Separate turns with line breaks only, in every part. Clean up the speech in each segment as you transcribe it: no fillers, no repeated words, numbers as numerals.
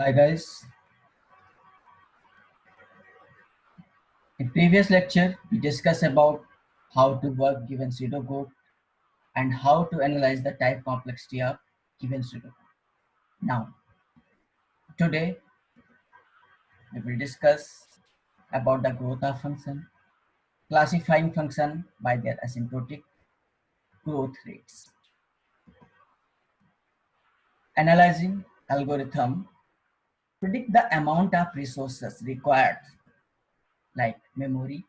Hi guys, in previous lecture we discussed about how to work given pseudocode and how to analyze the type complexity of given pseudocode. Now today we will discuss about the growth of function, classifying function by their asymptotic growth rates, analyzing algorithm, predict the amount of resources required like memory,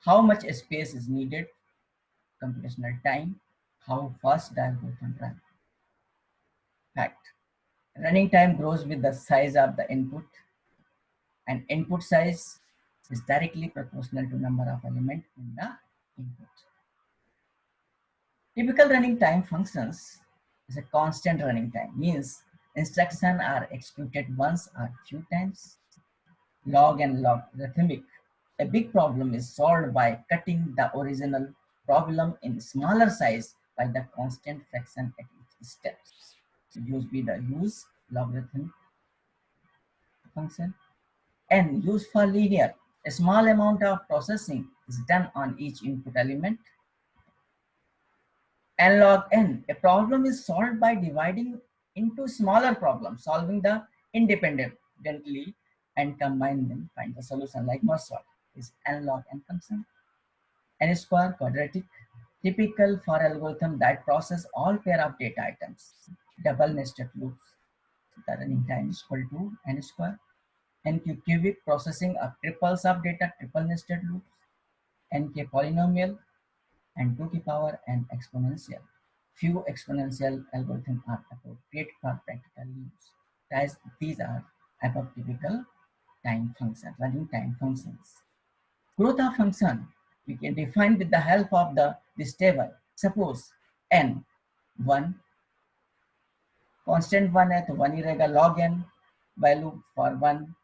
how much space is needed, computational time, how fast the algorithm runs. Fact. Running time grows with the size of the input, and input size is directly proportional to number of elements in the input. Typical running time functions is a constant running time, means instructions are executed once or few times. Log and logarithmic. A big problem is solved by cutting the original problem in smaller size by the constant fraction at each step. So use logarithm function. And used for linear. A small amount of processing is done on each input element. And log n, a problem is solved by dividing into smaller problems, solving the independently and combine them, find the solution like merge sort is n log n function. N square quadratic, typical for algorithm that process all pair of data items. Double nested loops, the running time is equal to n square. NQ cubic, processing of triples of data, triple nested loops. NK polynomial, and 2 to the power n exponential. Few exponential algorithms are appropriate for practical use. As these are above typical time functions, running time functions. Growth of function we can define with the help of this table. Suppose n 1, constant 1 है तो 1 ही रहेगा log n, value for 1,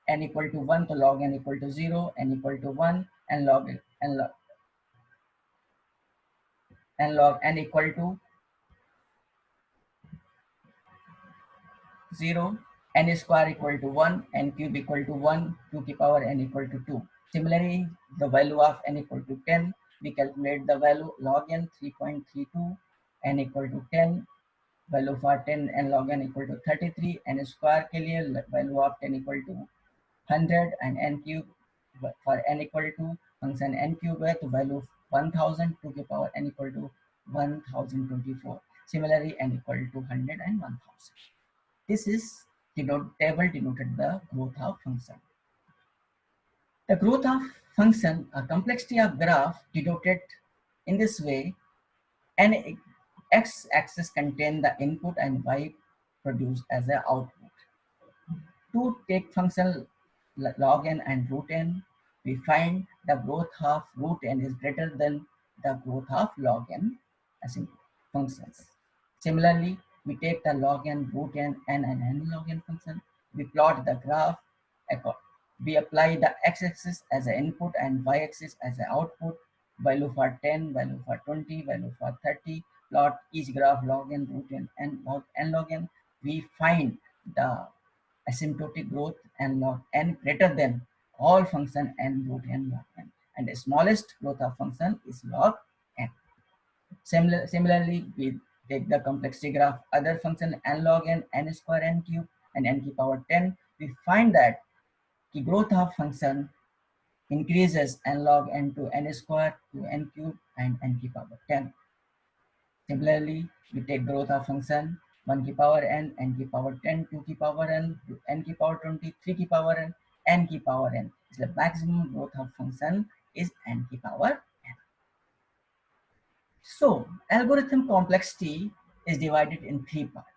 n equal to 1 तो log n equal to 0, n equal to 1 and log n equal to 0, n square equal to 1, n cube equal to 1, 2 to the power n equal to 2. Similarly, the value of n equal to 10, we calculate the value log n 3.32, n equal to 10, value for 10 and log n equal to 33, n square के लिए value of 10 equal to 100 and n cube for n equal to function n cube है तो value 1000, 2 to the power n equal to 1024. Similarly, n equal to 100 and 1000. This is table denoted the growth of function. The growth of function, a complexity of graph denoted in this way, and x-axis contain the input and y produced as the output. To take function log n and root n, we find the growth of root n is greater than the growth of log n as in functions. Similarly, we take the log n, root n, and n log n function. We plot the graph. We apply the x-axis as an input and y-axis as an output. Value for 10, value for 20, value for 30. Plot each graph log n, root n, and log n. We find the asymptotic growth and log n greater than all function n, root n, log n. And the smallest growth of function is log n. Similarly, we take the complexity graph other function n log n, n square, n cube, and n to the power 10. We find that the growth of function increases n log n to n square to n cube and n to the power 10. Similarly, we take growth of function 1 to the power n, n to the power 10, 2 to the power n, n to the power 20, 3 to the power n, n to the power n. So the maximum growth of function is n to the power n. So algorithm complexity is divided in 3 parts: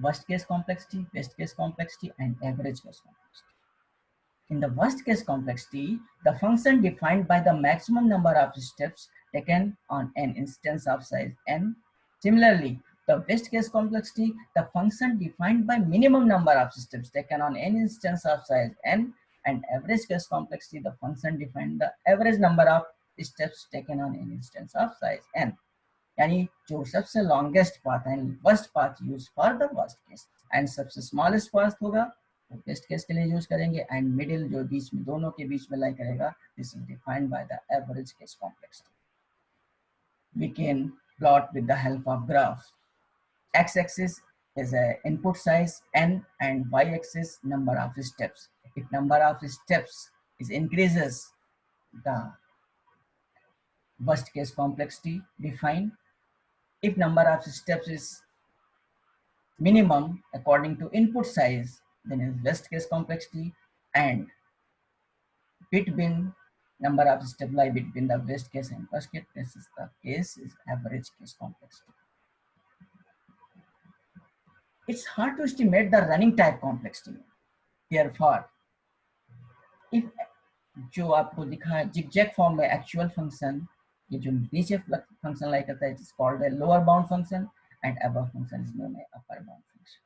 worst case complexity, best case complexity, and average case complexity. In the worst case complexity, the function defined by the maximum number of steps taken on an instance of size n. Similarly, the best case complexity, the function defined by minimum number of steps taken on an instance of size n. And average case complexity, the function defined the average number of steps taken on an instance of size n. यानी जो सबसे longest path है worst path use for the worst case and सबसे smallest path होगा तो best case के लिए use करेंगे, एंड मिडिल जो बीच में दोनों के बीच में लाई करेगा, this is defined by the average case complexity. We can plot with the help of graph. X-axis is a input size n and y-axis number of steps. If number of steps is increases, the worst case complexity defined. If number of steps is minimum according to input size, then is best case complexity, and between number of steps lie between the best case and worst case. This is the case is average case complexity. It's hard to estimate the running type complexity. Therefore, if जो आपको दिखा है zigzag form में actual function, ये जो नीचे function lie करता है, it is called the lower bound function, and above function is known as upper bound function.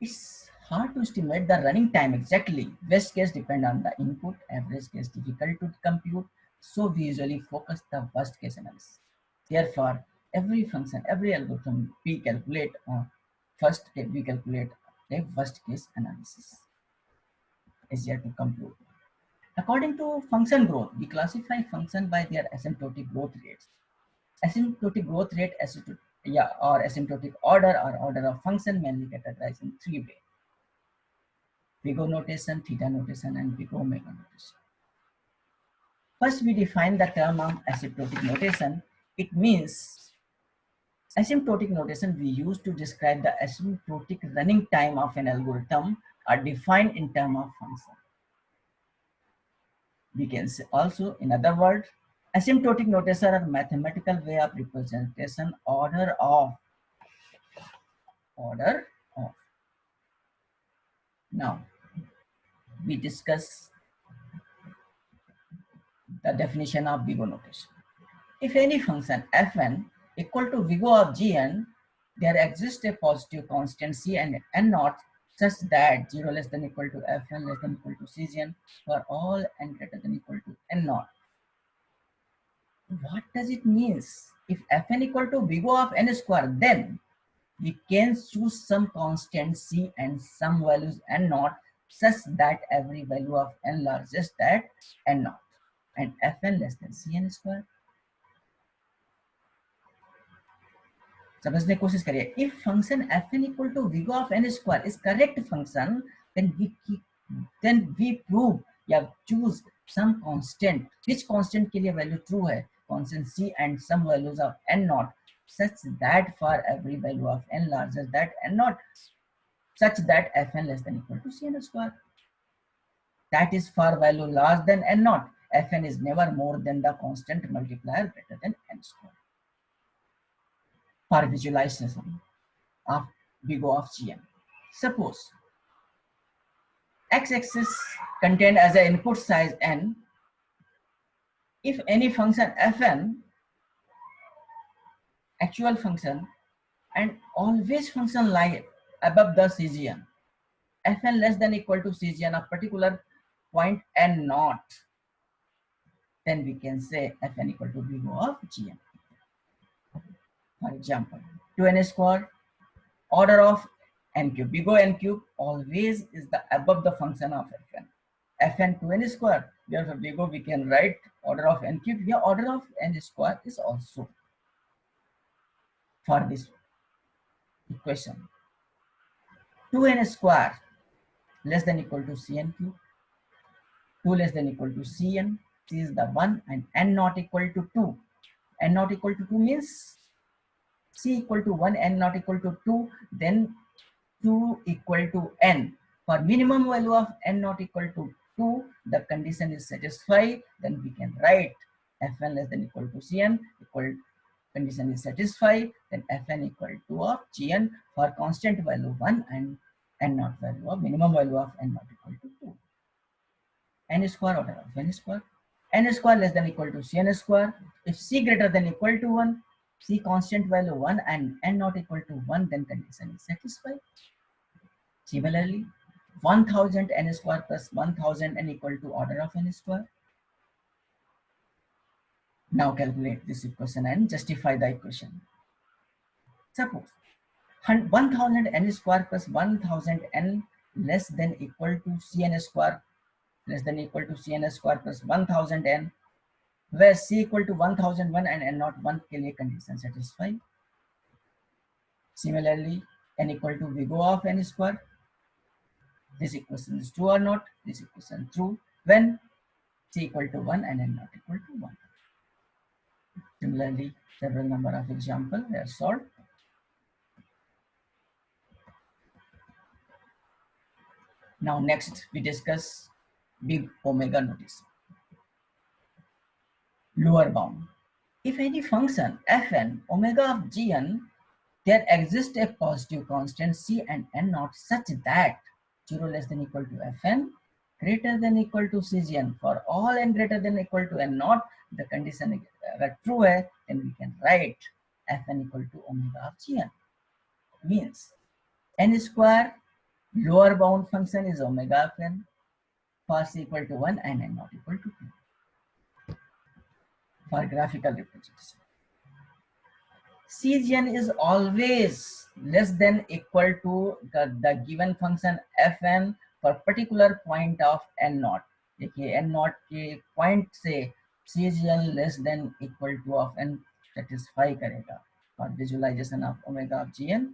It's hard to estimate the running time exactly. Best case depend on the input, average case difficult to compute, so we usually focus the worst case analysis. Therefore, every function, every algorithm we calculate on first case, we calculate a worst case analysis is yet to compute. According to function growth, we classify function by their asymptotic growth rates. Asymptotic growth rate, or asymptotic order or order of function mainly categorized in three ways: big O notation, theta notation, and big omega notation. First, we define the term of asymptotic notation. It means asymptotic notation we use to describe the asymptotic running time of an algorithm are defined in terms of function. We can say also, in other words, asymptotic notation are mathematical way of representation order of. Now, we discuss the definition of big O notation. If any function fn equal to big O of gn, there exists a positive constant c and n naught such that 0 less than equal to fn less than equal to cgn for all n greater than equal to n naught. What does it mean? If fn equal to big O of n square, then we can choose some constant c and some values n naught such that every value of n largest that n naught and fn less than cn square. समझने की कोशिश करिए. If function fn equal to big O of n square is correct function, then we prove या choose some constant. Which constant के लिए value true है? Constant c and some values of n naught such that for every value of n larger that n naught, such that fn less than equal to cn square. That is for value larger than n naught, fn is never more than the constant multiplier greater than n square. For visualization of big O of gn, suppose x-axis contained as an input size n. If any function fn, actual function, and always function lie above the cgn, fn less than equal to cgn of particular point n naught, then we can say fn equal to big O of gn. For example, 2n square, order of n cube, big O n cube always is the above the function of fn. fn 2n square, therefore big O we can write order of n cube. Here order of n square is also for this equation. 2n square less than equal to cn cube, 2 less than equal to cn, c is the 1, and n not equal to 2. N not equal to 2 means c equal to 1, n not equal to 2, then 2 equal to n. For minimum value of n not equal to 2, the condition is satisfied, then we can write fn less than equal to cn equal condition is satisfied, then fn equal to of gn for constant value 1 and n not value of minimum value of n not equal to 2. N square order of n square. N square less than equal to cn square. If c greater than equal to 1, c constant value 1 and n not equal to 1, then condition is satisfied. Similarly, 1000 n square plus 1000 n equal to order of n square. Now calculate this equation and justify the equation. Suppose 1000 n square plus 1000 n less than equal to cn square less than equal to cn square plus 1000 n, where c equal to 1001 and n not 1 के लिए condition satisfy. Similarly, n equal to we go of n square. This equation is true or not? This equation true when c equal to 1 and n not equal to 1. Similarly, several number of examples were solved. Now next we discuss big omega notice. Lower bound. If any function fn omega of gn, there exists a positive constant c and n naught such that 0 less than equal to fn greater than equal to cgn for all n greater than equal to n naught, the condition अगर true है, then we can write fn equal to omega of gn. Means n square lower bound function is omega of n for c equal to 1 and n not equal to 2. For graphical representation, cgn is always less than equal to the given function fn for particular point of n naught. देखिए n naught के point से cgn less than equal to of n satisfy करेगा. For visualization of omega of gn,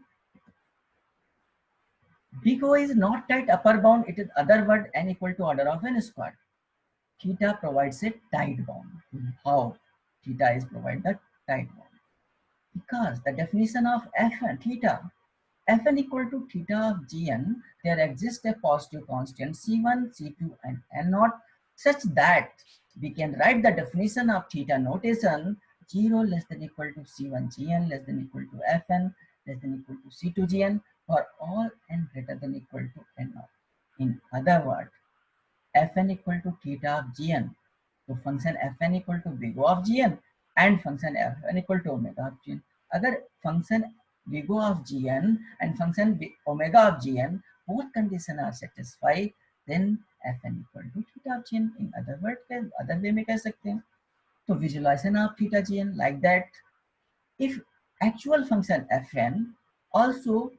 big O is not at upper bound, it is other word n equal to order of n squared. Theta provides a tight bound. How theta is provide the tight bound? Because the definition of fn theta, fn equal to theta of gn, there exists a positive constant c1, c2 and n naught such that we can write the definition of theta notation 0 less than equal to c1 gn less than equal to fn less than equal to c2 gn for all n greater than equal to n naught. In other words, fn equal to theta of gn, so function fn equal to big O of gn and function fn equal to omega of gn. अगर function big O of gn and function omega of gn both conditions are satisfied, then fn equal to theta of gn. In other words, other way में कह सकते हैं. तो visualization of theta gn like that. If actual function fn also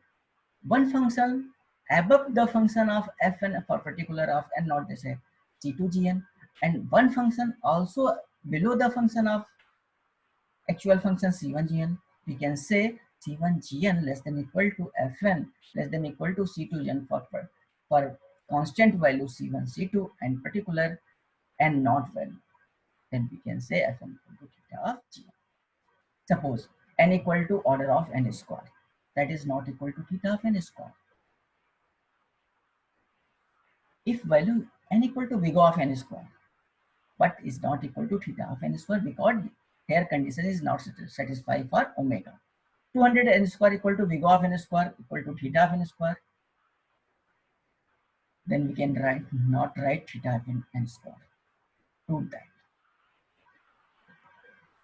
one function above the function of fn for particular of n not they say c2 gn, and one function also below the function of actual function c1 gn, we can say c1 gn less than equal to fn less than equal to c2 gn for constant value c1 c2 and particular n not value, then we can say fn equal to theta of gn. Suppose n equal to order of n square, that is not equal to theta of n square. If value n equal to big O of n square, but is not equal to theta of n square because here condition is not satisfied for omega. 200 n square equal to big O of n square equal to theta of n square. Then we can not write theta of n square. Prove that.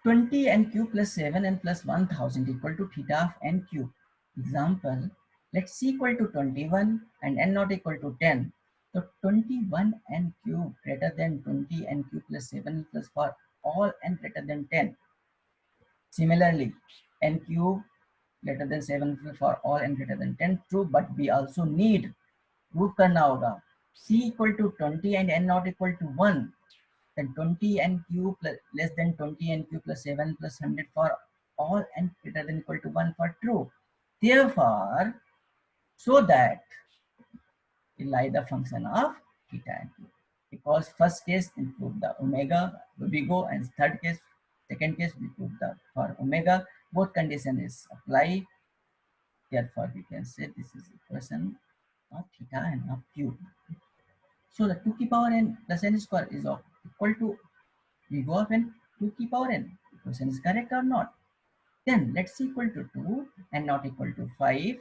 20 n cube plus 7 n plus 1000 equal to theta of n cube. Example, let c equal to 21 and n not equal to 10. So 21 n cube greater than 20 n cube plus 7 plus for all n greater than 10. Similarly, n cube greater than 7 for all n greater than 10 true, but we also need proof करना होगा c equal to 20 and n not equal to 1. Then 20 n cube plus less than 20 n cube plus 7 plus 100 for all n greater than equal to 1 for true. Therefore, so that lie the function of theta and q. Because first case include the omega, big O, and second case we prove the for omega, both condition is apply. Therefore, we can say this is equation of theta and of q. So the 2 to the power n plus n square is equal to big O of n 2 to the power n. Equation is correct or not? Then let's equal to 2 and not equal to 5.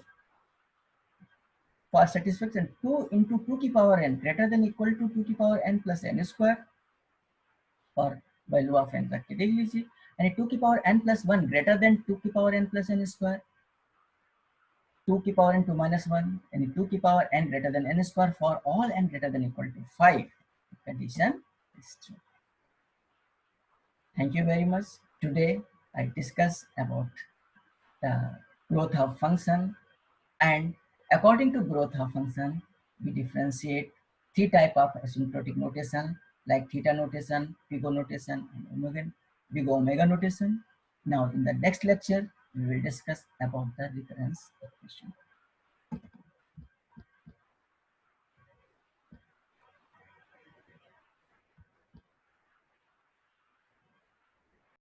For satisfaction, 2 into 2 to the power n greater than equal to 2 to the power n plus n square for value of n रख के देख लीजिए, and 2 to the power n plus 1 greater than 2 to the power n plus n square, 2 to the power n 2 minus 1 and 2 to the power n greater than n square for all n greater than equal to 5. Condition is true. Thank you very much. Today I discuss about the growth of function And according to growth of function, we differentiate three type of asymptotic notation like theta notation, big O notation, and big omega notation. Now in the next lecture, we will discuss about the recurrence equation.